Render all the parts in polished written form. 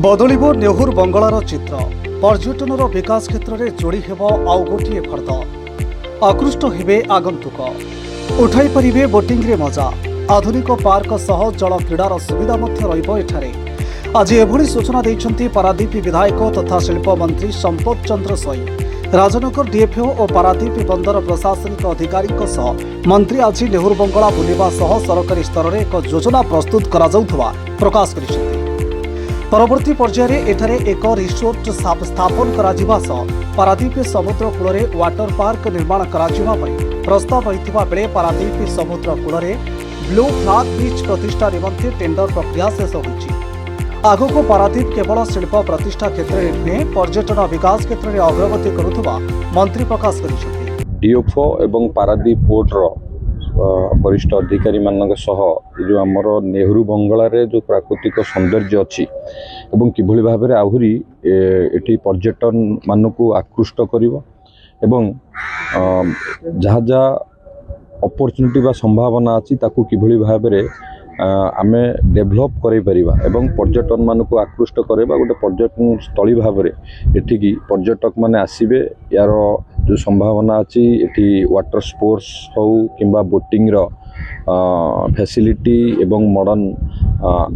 बदलिब नेहुर बंगलार चित्र पर्यटनर विकास क्षेत्र में जोड़ी हेब आउ गोटे फर्द आकृष्ट हेबे आगंतुक उठाई परिबे बोटिंग रे मजा आधुनिक पार्क सह जल क्रीडार सुविधा मध्य रहिबो एठारे। आज एभली सूचना दैछन्ती पारादीप विधायक तथा शिल्प मंत्री संपत चंद्र सोई। राजनगर डीएफओ और पारादीप बंदर प्रशासनिक अधिकारी सह मंत्री आज नेहुर बंगला बुलिबा सह सरकारी स्तर में एक योजना प्रस्तुत करा जाउथबा प्रकाश करिसेंती। परवर्ती पर्याय एठारे एक रिसोर्ट स्थापन करा सह पारादीप समुद्र कूल में वाटर पार्क निर्माण करा प्रस्ताव रही बेले पारादीप समुद्र कूल में ब्लू फ्लैग बीच प्रतिष्ठा निमंते टेंडर प्रक्रिया शेष होइछि। आगको पारादीप केवल शिल्प प्रतिष्ठा क्षेत्र में नुहे पर्यटन विकास क्षेत्र में अग्रगति करुवा मंत्री प्रकाश करिसेंती। डीएफओ एवं पारादीप पोर्टर वरिष्ठ अधिकारी मानक सह जो आमर नेहरू बंगला रे जो प्राकृतिक सौंदर्य अच्छी एवं किभली भाव में आहुरी एटी पर्यटन मानक आकृष्ट करिवो एवं जहाँ जहाँ अपॉर्चुनिटी बा संभावना अच्छी ताकू किभली भाव में आमे डेभलप करें एवं पर्यटन मानक आकृष्ट करवा गोटे पर्यटन स्थली भाव में एठिकी पर्यटक माने आसीबे यार जो संभावना अच्छी एठी वाटर स्पोर्ट्स हो किंबा बोटिंग रो फैसिलिटी एवं मॉडर्न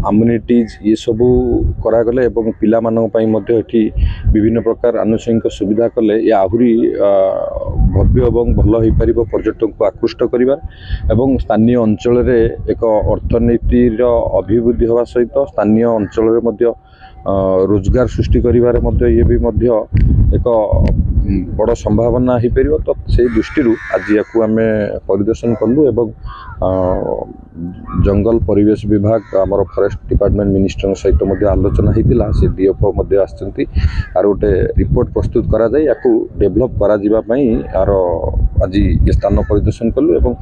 अम्यूनिटीज ये सबू करागले एवं पिला मानक पई मध्ये एठी विभिन्न प्रकार आनुषंगिक सुविधा कले ये आहुरी भव्य एवं भल हो पार पर्यटक को आकृष्ट करवा एवं स्थानीय अंचल रे एक अर्थनीतिर अभिवृद्धि होगा सहित स्थानीय अंचल रे मध्य रोजगार सृष्टि करिवारे मध्य ये भी मध्य एक बड़ संभावना हो पार। तो से दृष्टि आज या आम परिदर्शन कलु एवं जंगल परिवेश विभाग आमर फॉरेस्ट डिपार्टमेंट मिनिस्टर सहित आलोचना होता से डीएफओ आसचंती आर गोटे रिपोर्ट प्रस्तुत करा जाय याकू डेभलप करा जिबा पई आर आज ये स्थान परिदर्शन कलु एवं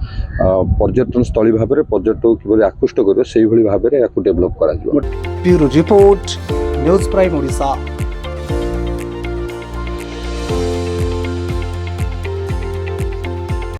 पर्यटन स्थली भाव में पर्यटक किभली आकृष्ट करियो सेहि भली भाव में याकू डेभलप करा जिवो। Bureau report news prime Odisha.